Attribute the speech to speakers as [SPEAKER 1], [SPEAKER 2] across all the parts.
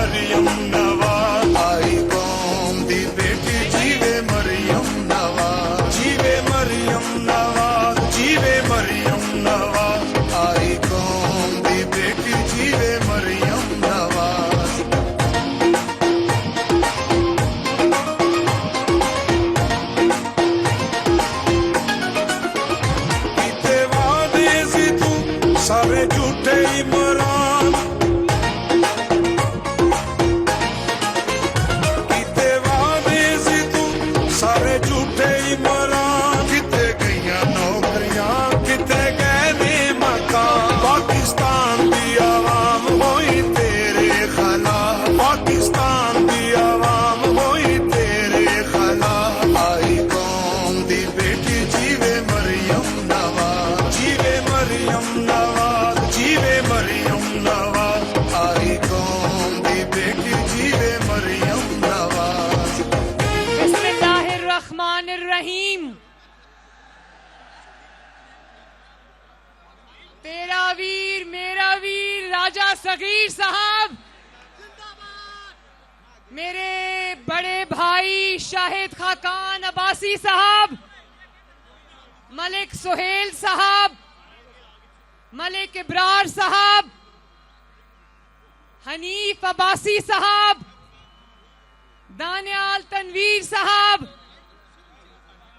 [SPEAKER 1] मरियम नवाज आई कौम दी बेटी जीवे मरियम नवाज जीवे मरियम नवाज जीवे मरियम नवाज आई कौम दी बेटी जीवे मरियम नवाज किते वादे सी तू सारे झूठे इमरान किते वादे सी तू सारे झूठे इमरान किते गईयां नौकरियां किते गए ने मकान पाकिस्तान दी आवाम होई तेरे खिलाफ पाकिस्तान दी आवाम होई तेरे खिलाफ आई कौम दी बेटी जीवे मरियम नवाज जीवे मरियम नवाज जीवे मरियम नवाज आई कौम दी बेटी जीवे मरियम नवाज
[SPEAKER 2] बिस्मिल्लाहिर्रहमानिर्रहीम। तेरा वीर मेरा वीर राजा सगीर साहब, मेरे बड़े भाई शाहिद खाकान अब्बासी साहब, मलिक सुहेल साहब, मलिक इब्रार साहब, हनीफ अब्बासी साहब, दानियाल तनवीर साहब,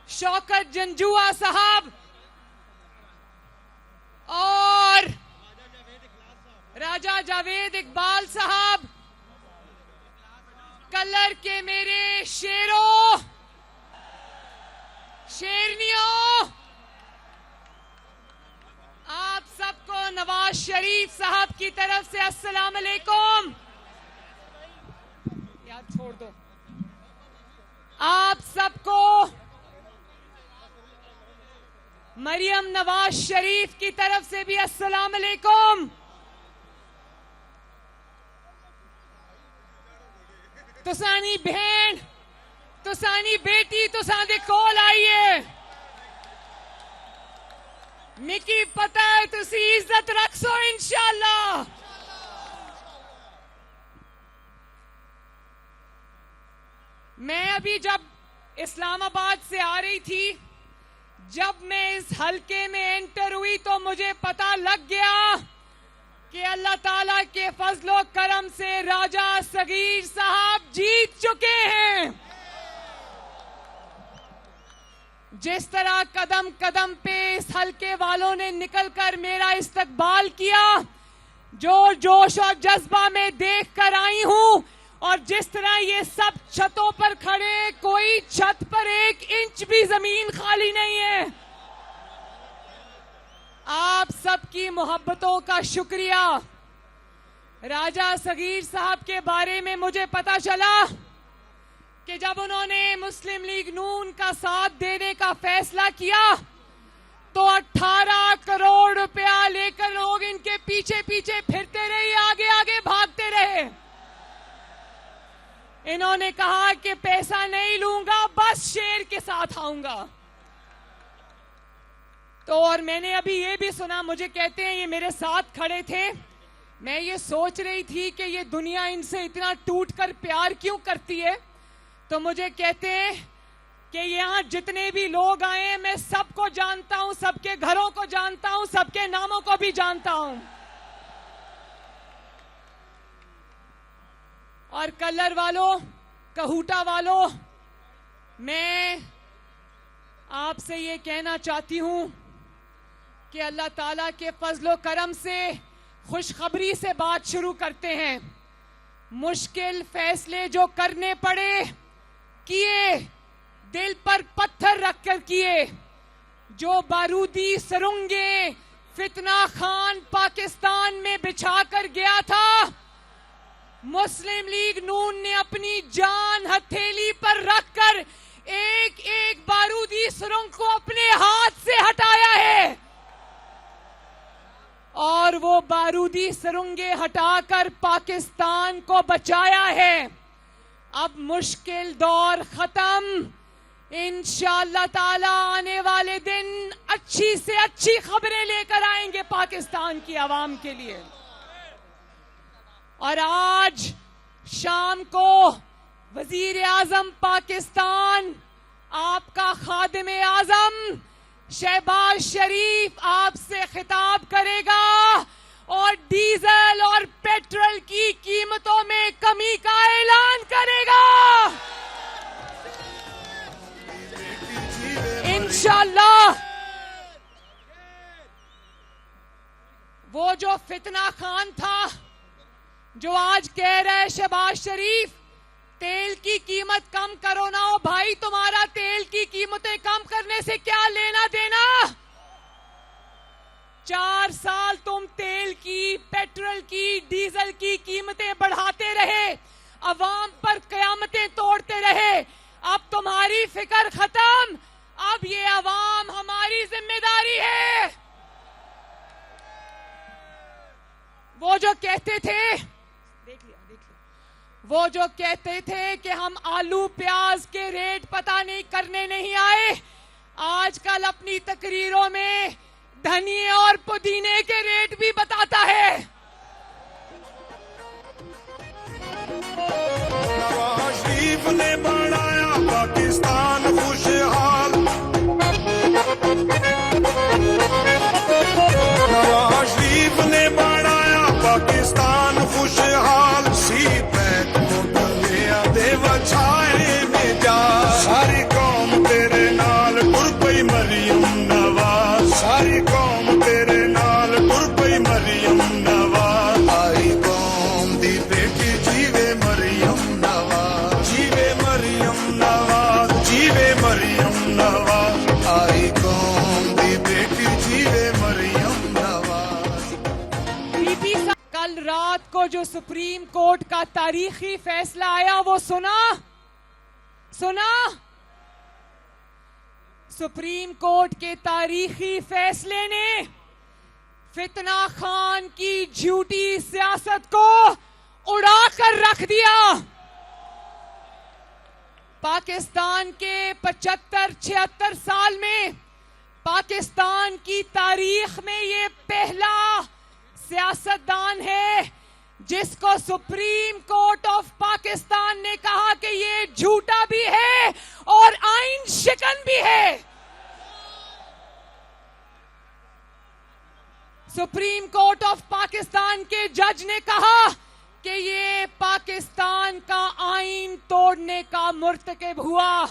[SPEAKER 2] शौकत जंजुआ साहब और राजा जावेद इकबाल साहब, कलर के मेरे शेरों शेरनियों, आप सबको नवाज शरीफ साहब की तरफ से अस्सलाम अलैकुम। याद छोड़ दो। आप सबको मरियम नवाज शरीफ की तरफ से भी अस्सलाम अलैकुम। तुसानी बहन तुसानी बेटी तुसा दे कोल आइए। मिकी पता है तुसी इज्जत रखसो इंशाअल्लाह। मैं अभी जब इस्लामाबाद से आ रही थी, जब मैं इस हलके में एंटर हुई तो मुझे पता लग गया कि अल्लाह ताला के फजलो करम से राजा सगीर साहब जीत चुके हैं। जिस तरह कदम कदम पे इस हलके वालों ने निकलकर मेरा इस्तकबाल किया, जोश और जज्बा में देख कर आई हूं, और जिस तरह ये सब छतों पर खड़े, कोई छत पर 1 इंच भी जमीन खाली नहीं है। आप सबकी मोहब्बतों का शुक्रिया। राजा सगीर साहब के बारे में मुझे पता चला कि जब उन्होंने मुस्लिम लीग नून का साथ देने का फैसला किया तो 18 करोड़ रुपया लेकर लोग इनके पीछे पीछे फिरते रहे, आगे आगे भागते रहे। इन्होंने कहा कि पैसा नहीं लूंगा, बस शेर के साथ आऊंगा। तो और मैंने अभी ये भी सुना, मुझे कहते हैं ये मेरे साथ खड़े थे, मैं ये सोच रही थी कि ये दुनिया इनसे इतना टूटकर प्यार क्यों करती है। तो मुझे कहते हैं कि यहाँ जितने भी लोग आए हैं मैं सबको जानता हूं, सबके घरों को जानता हूं, सबके नामों को भी जानता हूं। और कलर वालों, कहूटा वालों, मैं आपसे ये कहना चाहती हूं कि अल्लाह ताला के फजलो करम से खुशखबरी से बात शुरू करते हैं। मुश्किल फैसले जो करने पड़े किए, दिल पर पत्थर रखकर किए। जो बारूदी सुरंगे फितना खान पाकिस्तान में बिछाकर गया था, मुस्लिम लीग नून ने अपनी जान हथेली पर रखकर एक एक बारूदी सुरंग को अपने हाथ से हटाया है, और वो बारूदी सुरंगे हटाकर पाकिस्तान को बचाया है। अब मुश्किल दौर खत्म, इंशाअल्लाह ताला आने वाले दिन अच्छी से अच्छी खबरें लेकर आएंगे पाकिस्तान की आवाम के लिए। और आज शाम को वजीर आजम पाकिस्तान आपका खादिम आजम शहबाज शरीफ आपसे खिताब करेगा और डीजल और पेट्रोल की कीमतों में कमी का ऐलान करेगा। इंशाअल्लाह वो जो फितना खान था जो आज कह रहा है शहबाज शरीफ तेल की कीमत कम करो ना, ओ भाई तुम्हारा तेल की कीमतें कम करने से क्या लेना देना। 4 साल तुम तेल की, पेट्रोल की, डीजल की कीमतें बढ़ाते रहे, अवाम पर कयामतें तोड़ते रहे। अब तुम्हारी फिक्र खत्म, अब ये अवाम हमारी जिम्मेदारी है। वो जो कहते थे, देख लिया, वो जो कहते थे कि हम आलू प्याज के रेट पता नहीं करने नहीं आए, आजकल अपनी तकरीरों में धनिए और पुदीने के रेट भी बताता है।
[SPEAKER 1] नवाज शरीफ ने बनाया पाकिस्तान खुशहाल, नवाज शरीफ ने बनाया पाकिस्तान खुशहाल। छाए में जा सारी कौम तेरे नाल टुर पई मरियम नवाज, सारी कौम तेरे नाल टुर पई मरियम नवाज। आई कौम दी बेटी जीवे मरियम नवाज, जीवे मरियम नवाज, जीवे मरियम नवाज। आई कौम दी बेटी जीवे मरियम नवाज।
[SPEAKER 2] बीबी कल रात को जो सुप्रीम कोर्ट का तारीखी फैसला आया वो सुना? सुप्रीम कोर्ट के तारीखी फैसले ने फितना खान की झूठी सियासत को उड़ाकर रख दिया। पाकिस्तान के 75-76 साल में पाकिस्तान की तारीख में ये पहला सियासतदान है जिसको सुप्रीम कोर्ट ऑफ पाकिस्तान ने कहा कि ये झूठा भी है और आईन शिकन भी है। सुप्रीम कोर्ट ऑफ पाकिस्तान के जज ने कहा कि ये पाकिस्तान का आईन तोड़ने का मुर्तकिब हुआ।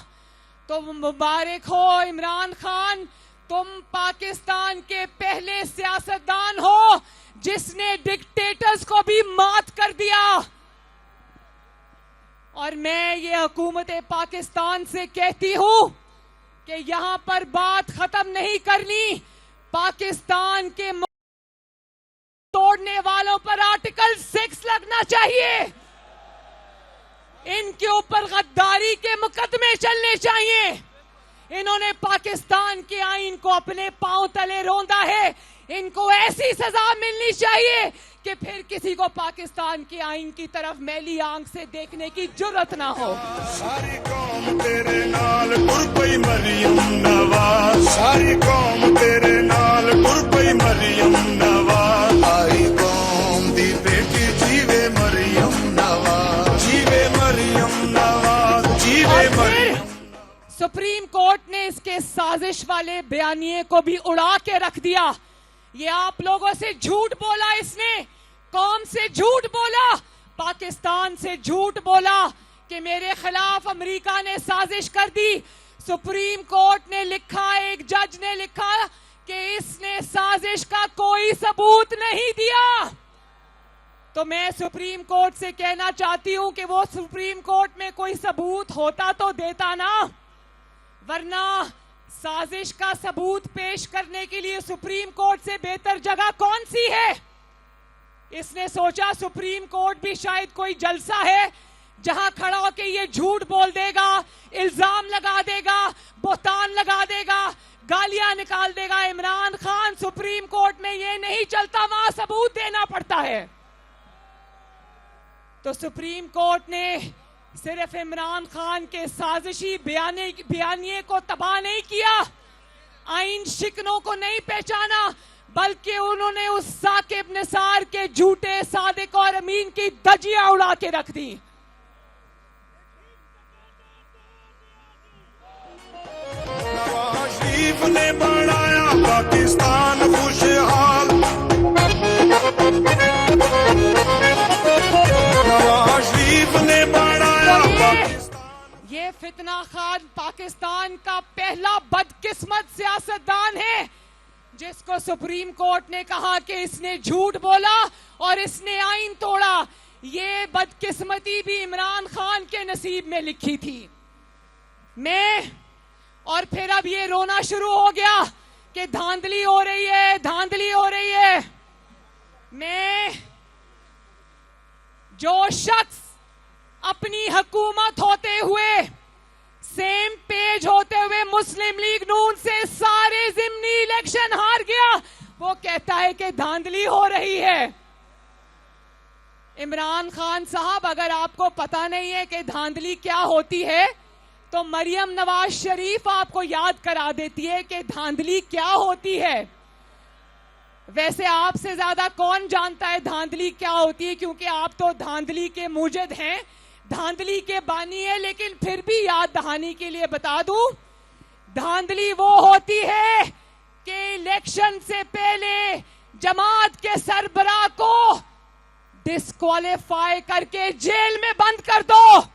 [SPEAKER 2] तो मुबारक हो इमरान खान, तुम पाकिस्तान के पहले सियासतदान हो जिसने डिक्टेटर्स को भी मात कर दिया। और मैं ये हुकूमत पाकिस्तान से कहती हूं कि यहां पर बात खत्म नहीं करनी, पाकिस्तान के तोड़ने वालों पर आर्टिकल 6 लगना चाहिए, इनके ऊपर गद्दारी के मुकदमे चलने चाहिए। इन्होंने पाकिस्तान के आईन को अपने पांव तले रौंदा है, इनको ऐसी सजा मिलनी चाहिए कि फिर किसी को पाकिस्तान के आईन की तरफ मैली आंख से देखने की जुर्रत ना हो।
[SPEAKER 1] सारी कौम तेरे नाल टुर पई मरियम नवाज, सारी कौम तेरे नाल टुर पई मरियम नवाज। आई कौम दी बेटी जीवे मरियम नवाज, जीवे मरियम नवाज, जीवे मरियम।
[SPEAKER 2] सुप्रीम कोर्ट ने इसके साजिश वाले बयानिए को भी उड़ा के रख दिया। ये आप लोगों से झूठ बोला, इसने कौम से झूठ बोला, पाकिस्तान से झूठ बोला कि मेरे खिलाफ अमेरिका ने साजिश कर दी। सुप्रीम कोर्ट ने लिखा, एक जज ने लिखा कि इसने साजिश का कोई सबूत नहीं दिया। तो मैं सुप्रीम कोर्ट से कहना चाहती हूं कि वो सुप्रीम कोर्ट में कोई सबूत होता तो देता ना, वरना साजिश का सबूत पेश करने के लिए सुप्रीम कोर्ट से बेहतर जगह कौन सी है। इसने सोचा सुप्रीम कोर्ट भी शायद कोई जलसा है जहां खड़ा होकर ये झूठ बोल देगा, इल्जाम लगा देगा, बोहतान लगा देगा, गालियां निकाल देगा। इमरान खान, सुप्रीम कोर्ट में ये नहीं चलता, वहां सबूत देना पड़ता है। तो सुप्रीम कोर्ट ने सिर्फ इमरान खान के साजिशी बयानिए को तबाह नहीं किया, आईन शिकनों को नहीं पहचाना, बल्कि उन्होंने उस साकिब निसार के झूठे सादिक और अमीन की धज्जियां उड़ा के रख दी।
[SPEAKER 1] नवाज शरीफ ने बनाया पाकिस्तान खुशहाल, नवाज शरीफ ने बनाया पाकिस्तान।
[SPEAKER 2] ये फितना खान पाकिस्तान का पहला बदकिस्मत सियासतदान है जिसको सुप्रीम कोर्ट ने कहा कि इसने झूठ बोला और इसने आईन तोड़ा। ये बदकिस्मती भी इमरान खान के नसीब में लिखी थी। और फिर अब ये रोना शुरू हो गया कि धांधली हो रही है, धांधली हो रही है। जो शख्स अपनी हुकूमत होते हुए, सेम पेज होते हुए मुस्लिम लीग नून से सारे जिमनी इलेक्शन हार गया, वो कहता है कि धांधली हो रही है। इमरान खान साहब, अगर आपको पता नहीं है कि धांधली क्या होती है तो मरियम नवाज शरीफ आपको याद करा देती है कि धांधली क्या होती है। वैसे आपसे ज्यादा कौन जानता है धांधली क्या होती है, क्योंकि आप तो धांधली के मूजिद हैं, धांधली के बानी है। लेकिन फिर भी याद दहानी के लिए बता दूं, धांधली वो होती है कि इलेक्शन से पहले जमात के सरबराह को डिस्क्वालीफाई करके जेल में बंद कर दो।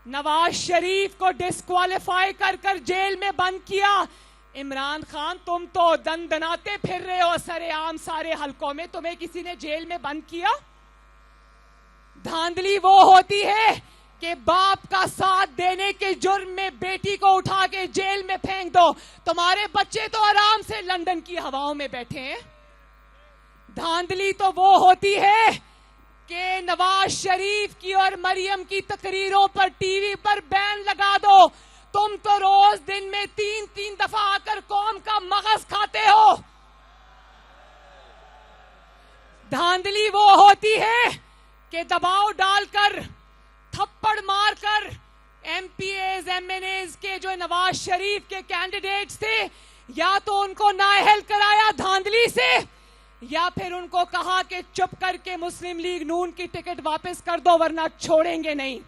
[SPEAKER 2] नवाज शरीफ को डिस्क्वालीफाई कर जेल में बंद किया। इमरान खान, तुम तो दनदनाते फिर रहे हो सरेआम सारे हलकों में, तुम्हें किसी ने जेल में बंद किया? धांधली वो होती है कि बाप का साथ देने के जुर्म में बेटी को उठा के जेल में फेंक दो। तुम्हारे बच्चे तो आराम से लंदन की हवाओं में बैठे हैं। धांधली तो वो होती है कि नवाज शरीफ की और मरियम की तकरीरों पर टीवी पर बैन लगा दो। तुम तो रोज दिन में 3-3 दफा आकर कौम का मगज खाते हो। धांधली वो होती है कि दबाव डालकर, थप्पड़ मारकर एमपीएज एमएनएज के जो नवाज शरीफ के कैंडिडेट्स थे, या तो उनको नाअहल कराया धांधली से, या फिर उनको कहा कि चुप करके मुस्लिम लीग नून की टिकट वापस कर दो वरना छोड़ेंगे नहीं।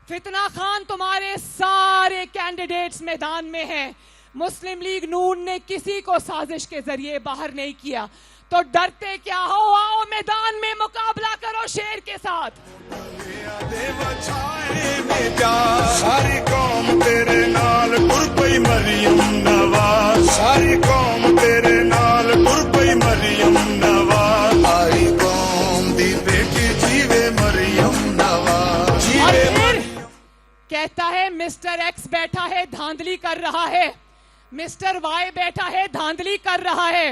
[SPEAKER 2] फितना खान, तुम्हारे सारे कैंडिडेट्स मैदान में हैं। मुस्लिम लीग नून ने किसी को साजिश के जरिए बाहर नहीं किया, तो डरते क्या हो? आओ मैदान में मुकाबला करो शेर के साथ।
[SPEAKER 1] सारी कौम तेरे नाल टुर पई मरियम नवाज, सारी कौम तेरे नाल टुर पई मरियम नवाज, सारी कौम दी बेटी जीवे मरियम नवाज, जीवे मरियम।
[SPEAKER 2] कहता है मिस्टर एक्स बैठा है धांधली कर रहा है, मिस्टर वाई बैठा है धांधली कर रहा है।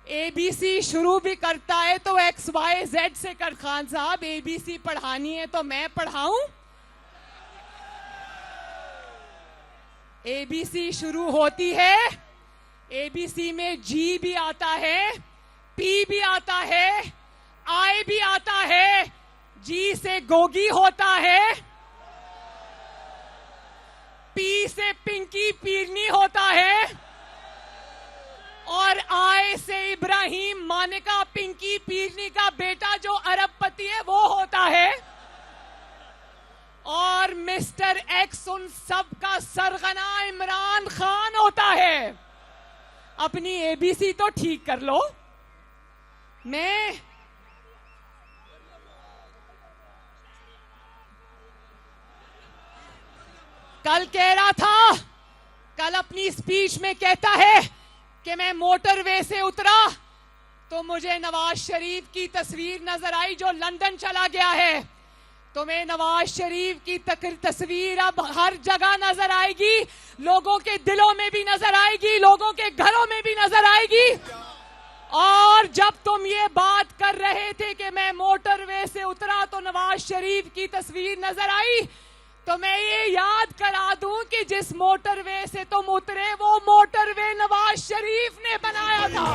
[SPEAKER 2] एबीसी शुरू भी करता है तो एक्स वाई जेड से कर। खान साहब, एबीसी पढ़ानी है तो मैं पढ़ाऊं? एबीसी शुरू होती है, एबीसी में जी भी आता है, पी भी आता है, आई भी आता है, जी से गोगी होता है, पी से पिंकी पीरनी होता है, और आय से इब्राहिम मानिका पिंकी पीरनी का बेटा जो अरबपति है वो होता है, और मिस्टर एक्स उन सब का सरगना इमरान खान होता है। अपनी एबीसी तो ठीक कर लो। मैं कल कह रहा था, कल अपनी स्पीच में कहता है कि मैं मोटरवे से उतरा तो मुझे नवाज शरीफ की तस्वीर नजर आई जो लंदन चला गया है। तुम्हें नवाज शरीफ की तस्वीर अब हर जगह नजर आएगी, लोगों के दिलों में भी नजर आएगी, लोगों के घरों में भी नजर आएगी। और जब तुम ये बात कर रहे थे कि मैं मोटरवे से उतरा तो नवाज शरीफ की तस्वीर नजर आई, तो मैं ये याद करा दूं कि जिस मोटरवे से तुम उतरे वो मोटरवे नवाज शरीफ ने बनाया था।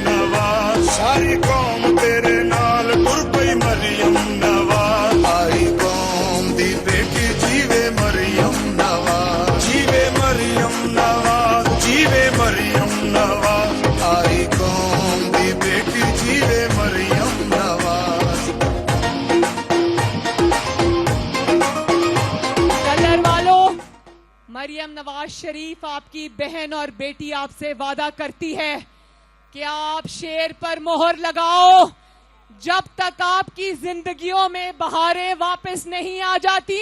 [SPEAKER 1] नवाज, सारी कौम तेरे नाल टुर पई मरियम नवाज, सारी कौम दी बेटी जीवे मरियम नवाज, जीवे मरियम नवाज, जीवे मरियम नवाज, सारी कौम
[SPEAKER 2] मरियम नवाज शरीफ आपकी बहन और बेटी आपसे वादा करती है कि आप शेर पर मोहर लगाओ। जब तक आपकी जिंदगियों में बहारें वापस नहीं आ जाती,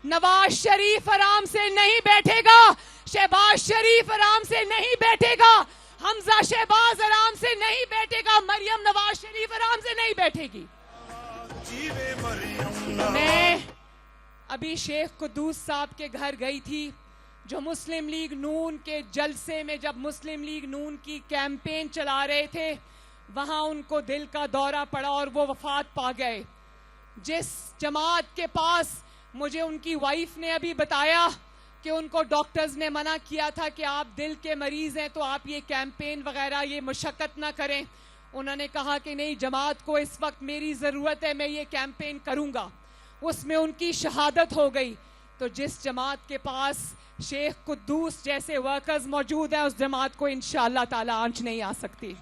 [SPEAKER 2] नवाज शरीफ आराम से नहीं बैठेगा, शहबाज शरीफ आराम से नहीं बैठेगा, हमजा शहबाज आराम से नहीं बैठेगा, मरियम नवाज शरीफ आराम से नहीं बैठेगी।
[SPEAKER 1] जीवे मरियम नवाज।
[SPEAKER 2] मैं अभी शेख कुद्दूस साहब के घर गई थी, जो मुस्लिम लीग नून के जलसे में जब मुस्लिम लीग नून की कैंपेन चला रहे थे, वहां उनको दिल का दौरा पड़ा और वो वफात पा गए। जिस जमात के पास, मुझे उनकी वाइफ ने अभी बताया कि उनको डॉक्टर्स ने मना किया था कि आप दिल के मरीज हैं तो आप ये कैंपेन वगैरह ये मुशक्कत ना करें। उन्होंने कहा कि नहीं, जमात को इस वक्त मेरी ज़रूरत है, मैं ये कैंपेन करूंगा। उसमें उनकी शहादत हो गई। तो जिस जमात के पास शेख कुद्दूस जैसे वर्कर्स मौजूद हैं, उस जमात को इंशाअल्लाह ताला आंच नहीं आ सकती।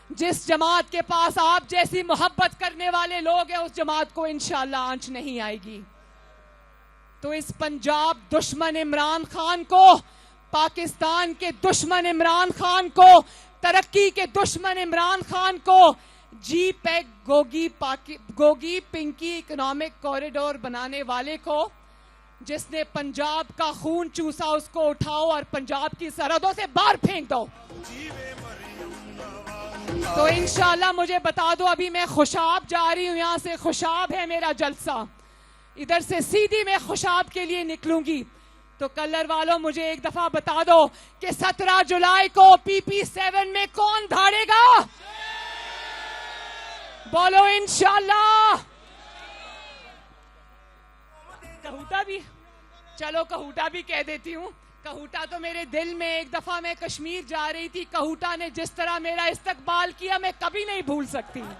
[SPEAKER 2] जिस जमात के पास आप जैसी मोहब्बत करने वाले लोग हैं, उस जमात को इंशाअल्लाह आंच नहीं आएगी। तो इस पंजाब दुश्मन इमरान खान को, पाकिस्तान के दुश्मन इमरान खान को, तरक्की के दुश्मन इमरान खान को, जी पैक गोगी पिंकी इकोनॉमिक कॉरिडोर बनाने वाले को, जिसने पंजाब का खून चूसा, उसको उठाओ और पंजाब की सरहदों से बाहर फेंक दो। तो इंशाल्लाह मुझे बता दो, अभी मैं खुशाब जा रही हूं, यहां से खुशाब है मेरा जलसा, इधर से सीधी मैं खुशाब के लिए निकलूंगी। तो कलर वालों, मुझे एक दफा बता दो कि 17 जुलाई को PP7 में कौन धाड़ेगा? बोलो इंशाल्लाह। कहूटा भी, चलो कहूटा भी कह देती हूँ। कहूटा तो मेरे दिल में, एक दफा मैं कश्मीर जा रही थी, कहूटा ने जिस तरह मेरा इस्तकबाल किया, मैं कभी नहीं भूल सकती। मैं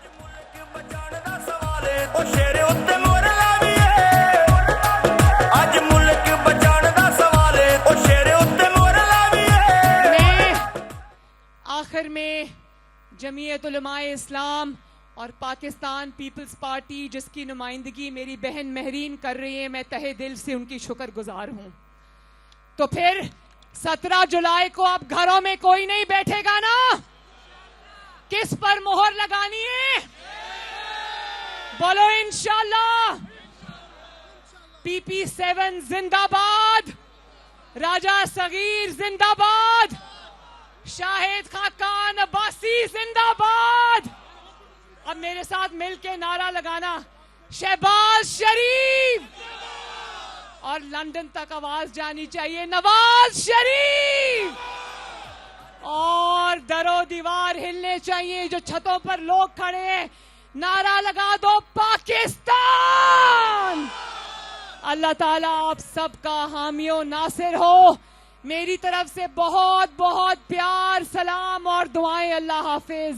[SPEAKER 2] आखिर में जमीयत उलमाए इस्लाम और पाकिस्तान पीपल्स पार्टी, जिसकी नुमाइंदगी मेरी बहन महरीन कर रही है, मैं तहे दिल से उनकी शुक्रगुजार हूं। तो फिर 17 जुलाई को अब घरों में कोई नहीं बैठेगा ना? किस पर मोहर लगानी है? बोलो इंशाल्लाह। PP7 जिंदाबाद, राजा सगीर जिंदाबाद, शाहिद खाकान अब्बासी जिंदाबाद। अब मेरे साथ मिलके नारा लगाना, शहबाज शरीफ, और लंदन तक आवाज जानी चाहिए, नवाज शरीफ। और दरो दीवार हिलने चाहिए, जो छतों पर लोग खड़े हैं, नारा लगा दो, पाकिस्तान। अल्लाह ताला आप सबका हामियो नासिर हो। मेरी तरफ से बहुत बहुत प्यार, सलाम और दुआएं। अल्लाह हाफिज।